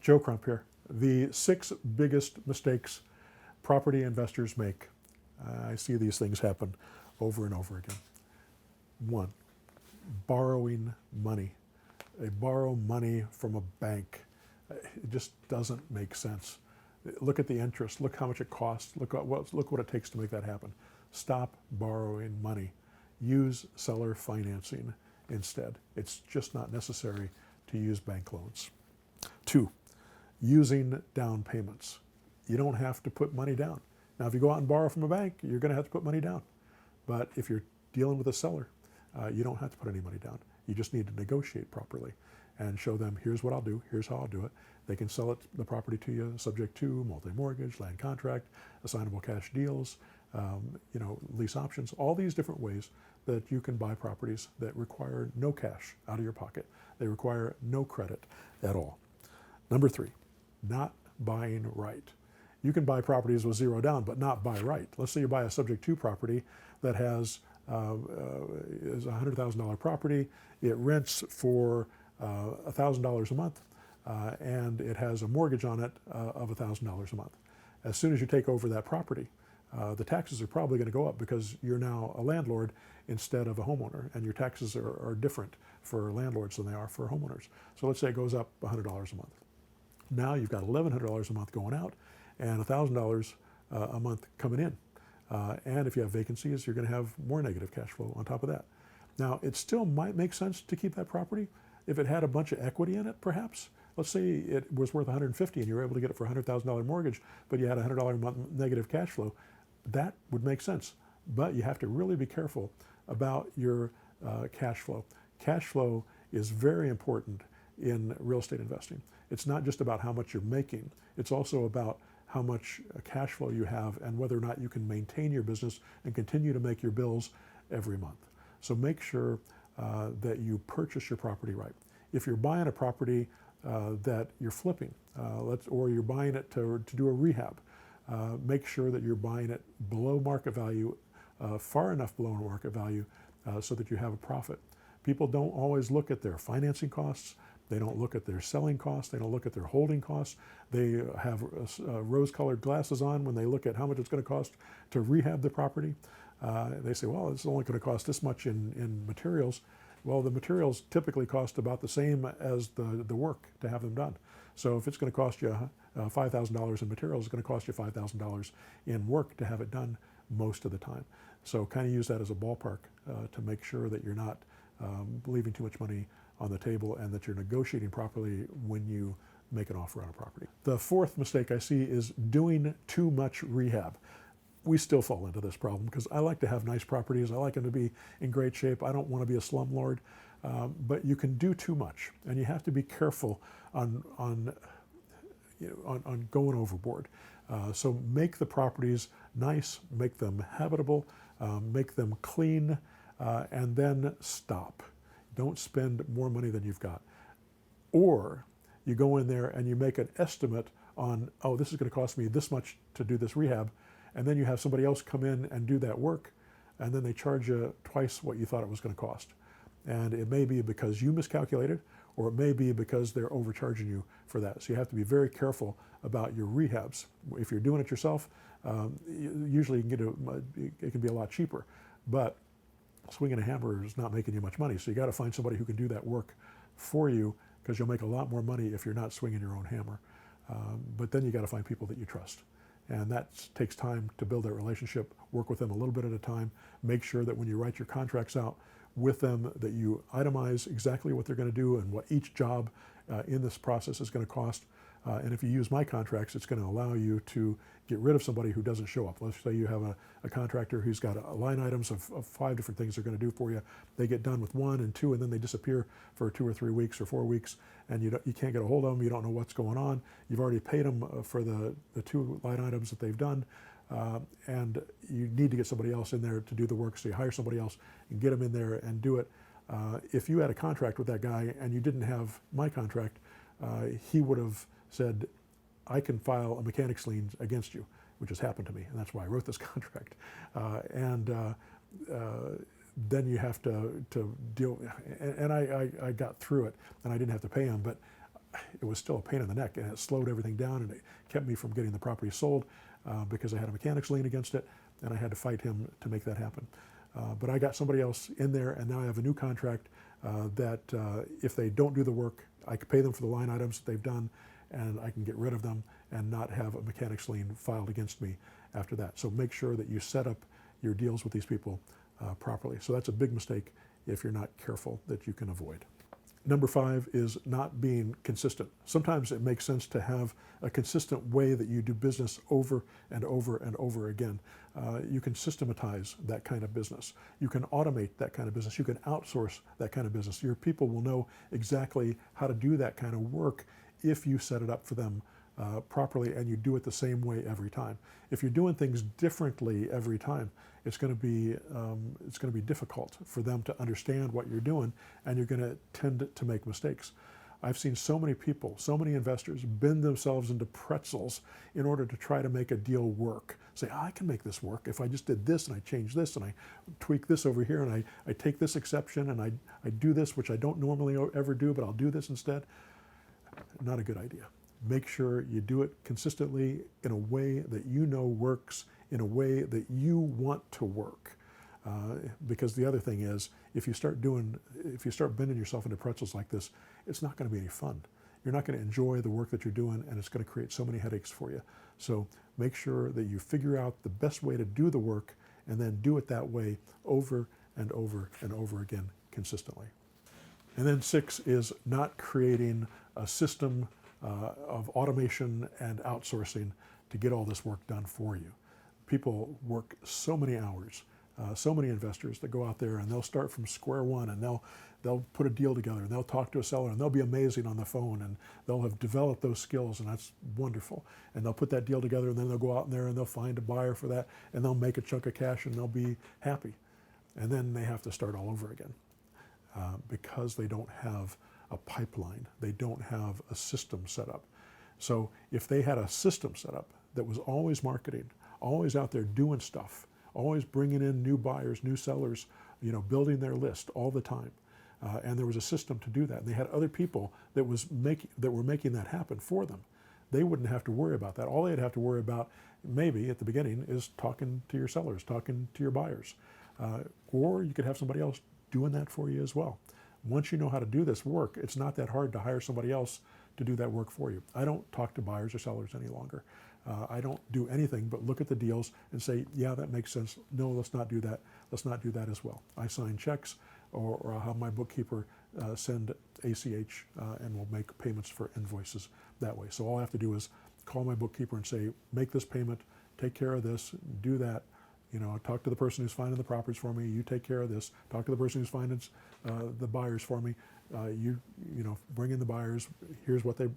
Joe Crump here. The 6 biggest mistakes property investors make. I see these things happen over and over again. 1, borrowing money. They borrow money from a bank. It just doesn't make sense. Look at the interest. Look how much it costs. Look what it takes to make that happen. Stop borrowing money. Use seller financing instead. It's just not necessary to use bank loans. 2, using down payments. You don't have to put money down. Now, if you go out and borrow from a bank, you're going to have to put money down. But if you're dealing with a seller, you don't have to put any money down. You just need to negotiate properly and show them, here's what I'll do, here's how I'll do it. They can sell the property to you subject to multi-mortgage, land contract, assignable cash deals, lease options, all these different ways that you can buy properties that require no cash out of your pocket. They require no credit at all. Number 3, not buying right. You can buy properties with 0 down, but not buy right. Let's say you buy a subject to property that is a $100,000 property. It rents for $1,000 a month, and it has a mortgage on it of $1,000 a month. As soon as you take over that property, the taxes are probably going to go up because you're now a landlord instead of a homeowner, and your taxes are different for landlords than they are for homeowners. So let's say it goes up $100 a month. Now you've got $1,100 a month going out and $1,000 a month coming in. And if you have vacancies, you're going to have more negative cash flow on top of that. Now, it still might make sense to keep that property if it had a bunch of equity in it, perhaps. Let's say it was worth $150 and you were able to get it for a $100,000 mortgage, but you had a $100 a month negative cash flow. That would make sense. But you have to really be careful about your cash flow. Cash flow is very important in real estate investing. It's not just about how much you're making. It's also about how much cash flow you have and whether or not you can maintain your business and continue to make your bills every month. So make sure that you purchase your property right. If you're buying a property that you're flipping, or you're buying it to do a rehab, make sure that you're buying it below market value, far enough below market value so that you have a profit. People don't always look at their financing costs. They don't look at their selling costs. They don't look at their holding costs. They have rose-colored glasses on when they look at how much it's going to cost to rehab the property. They say, well, it's only going to cost this much in materials. Well, the materials typically cost about the same as the work to have them done. So if it's going to cost you $5,000 in materials, it's going to cost you $5,000 in work to have it done most of the time. So kind of use that as a ballpark to make sure that you're not leaving too much money on the table and that you're negotiating properly when you make an offer on a property. The 4th mistake I see is doing too much rehab. We still fall into this problem because I like to have nice properties. I like them to be in great shape. I don't want to be a slumlord, but you can do too much, and you have to be careful on going overboard. So make the properties nice, make them habitable, make them clean, and then stop. Don't spend more money than you've got. Or you go in there and you make an estimate on, oh, this is going to cost me this much to do this rehab, and then you have somebody else come in and do that work, and then they charge you twice what you thought it was going to cost. And it may be because you miscalculated, or it may be because they're overcharging you for that. So you have to be very careful about your rehabs. If you're doing it yourself, usually you can it can be a lot cheaper, but swinging a hammer is not making you much money. So you got to find somebody who can do that work for you, because you'll make a lot more money if you're not swinging your own hammer. But then you got to find people that you trust. And that takes time to build that relationship. Work with them a little bit at a time. Make sure that when you write your contracts out with them, that you itemize exactly what they're going to do and what each job in this process is going to cost. And if you use my contracts, it's going to allow you to get rid of somebody who doesn't show up. Let's say you have a contractor who's got line items of 5 different things they're going to do for you. They get done with 1 and 2, and then they disappear for 2 or 3 weeks or 4 weeks, and you can't get a hold of them. You don't know what's going on. You've already paid them for the 2 line items that they've done, and you need to get somebody else in there to do the work. So you hire somebody else and get them in there and do it. If you had a contract with that guy and you didn't have my contract, he would have said, I can file a mechanics lien against you, which has happened to me, and that's why I wrote this contract. Then you have to deal, and I got through it, and I didn't have to pay him, but it was still a pain in the neck, and it slowed everything down, and it kept me from getting the property sold because I had a mechanics lien against it, and I had to fight him to make that happen. But I got somebody else in there, and now I have a new contract that if they don't do the work, I can pay them for the line items that they've done, and I can get rid of them and not have a mechanics lien filed against me after that. So make sure that you set up your deals with these people properly. So that's a big mistake if you're not careful that you can avoid. Number 5 is not being consistent. Sometimes it makes sense to have a consistent way that you do business over and over and over again. You can systematize that kind of business. You can automate that kind of business. You can outsource that kind of business. Your people will know exactly how to do that kind of work if you set it up for them properly and you do it the same way every time. If you're doing things differently every time, it's going to be difficult for them to understand what you're doing, and you're going to tend to make mistakes. I've seen so many people, so many investors bend themselves into pretzels in order to try to make a deal work. Say, I can make this work if I just did this and I change this and I tweak this over here and I take this exception and I do this, which I don't normally ever do, but I'll do this instead. Not a good idea. Make sure you do it consistently in a way that you know works, in a way that you want to work. Because the other thing is, if you start bending yourself into pretzels like this, it's not going to be any fun. You're not going to enjoy the work that you're doing, and it's going to create so many headaches for you. So make sure that you figure out the best way to do the work and then do it that way over and over and over again consistently. And then 6 is not creating a system of automation and outsourcing to get all this work done for you. People work so many hours, so many investors that go out there and they'll start from square one and they'll put a deal together and they'll talk to a seller and they'll be amazing on the phone and they'll have developed those skills, and that's wonderful. And they'll put that deal together and then they'll go out there and they'll find a buyer for that and they'll make a chunk of cash and they'll be happy. And then they have to start all over again because they don't have a pipeline. They don't have a system set up. So if they had a system set up that was always marketing, always out there doing stuff, always bringing in new buyers, new sellers, building their list all the time, and there was a system to do that, and they had other people that were making that happen for them, they wouldn't have to worry about that. All they'd have to worry about, maybe at the beginning, is talking to your sellers, talking to your buyers, or you could have somebody else doing that for you as well. Once you know how to do this work, it's not that hard to hire somebody else to do that work for you. I don't talk to buyers or sellers any longer. I don't do anything but look at the deals and say, yeah, that makes sense. No, let's not do that. Let's not do that as well. I sign checks, or I'll have my bookkeeper send ACH and we'll make payments for invoices that way. So all I have to do is call my bookkeeper and say, make this payment, take care of this, do that. Talk to the person who's finding the properties for me. You take care of this. Talk to the person who's finding the buyers for me. You bring in the buyers. Here's what they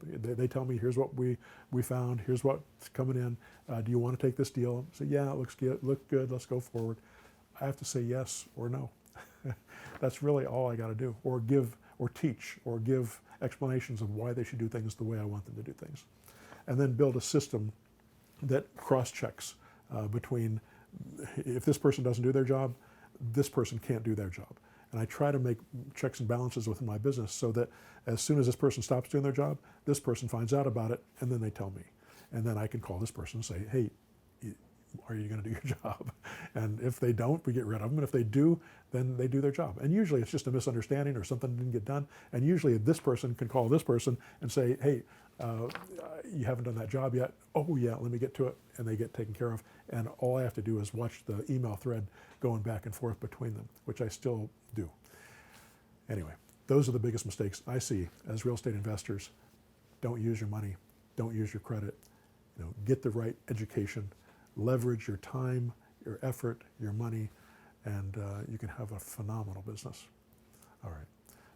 tell me. Here's what we found. Here's what's coming in. Do you want to take this deal? Say, yeah, it looks good. Look good. Let's go forward. I have to say yes or no. That's really all I got to do. Or give, or teach, or give explanations of why they should do things the way I want them to do things, and then build a system that cross-checks between. If this person doesn't do their job, this person can't do their job. And I try to make checks and balances within my business so that as soon as this person stops doing their job, this person finds out about it, and then they tell me. And then I can call this person and say, hey, are you going to do your job? And if they don't, we get rid of them. And if they do, then they do their job. And usually it's just a misunderstanding or something didn't get done. And usually this person can call this person and say, hey, you haven't done that job yet. Oh yeah, let me get to it. And they get taken care of. And all I have to do is watch the email thread going back and forth between them, which I still do. Anyway, those are the biggest mistakes I see as real estate investors. Don't use your money. Don't use your credit. Get the right education. Leverage your time, your effort, your money, and you can have a phenomenal business. All right.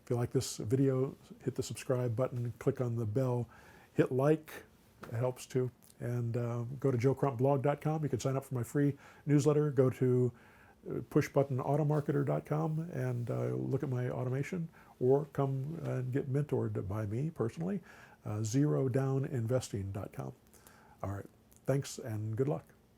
If you like this video, hit the subscribe button, click on the bell, hit like, it helps too. And go to joecrumpblog.com. You can sign up for my free newsletter. Go to pushbuttonautomarketer.com and look at my automation, or come and get mentored by me personally, zerodowninvesting.com. All right. Thanks and good luck.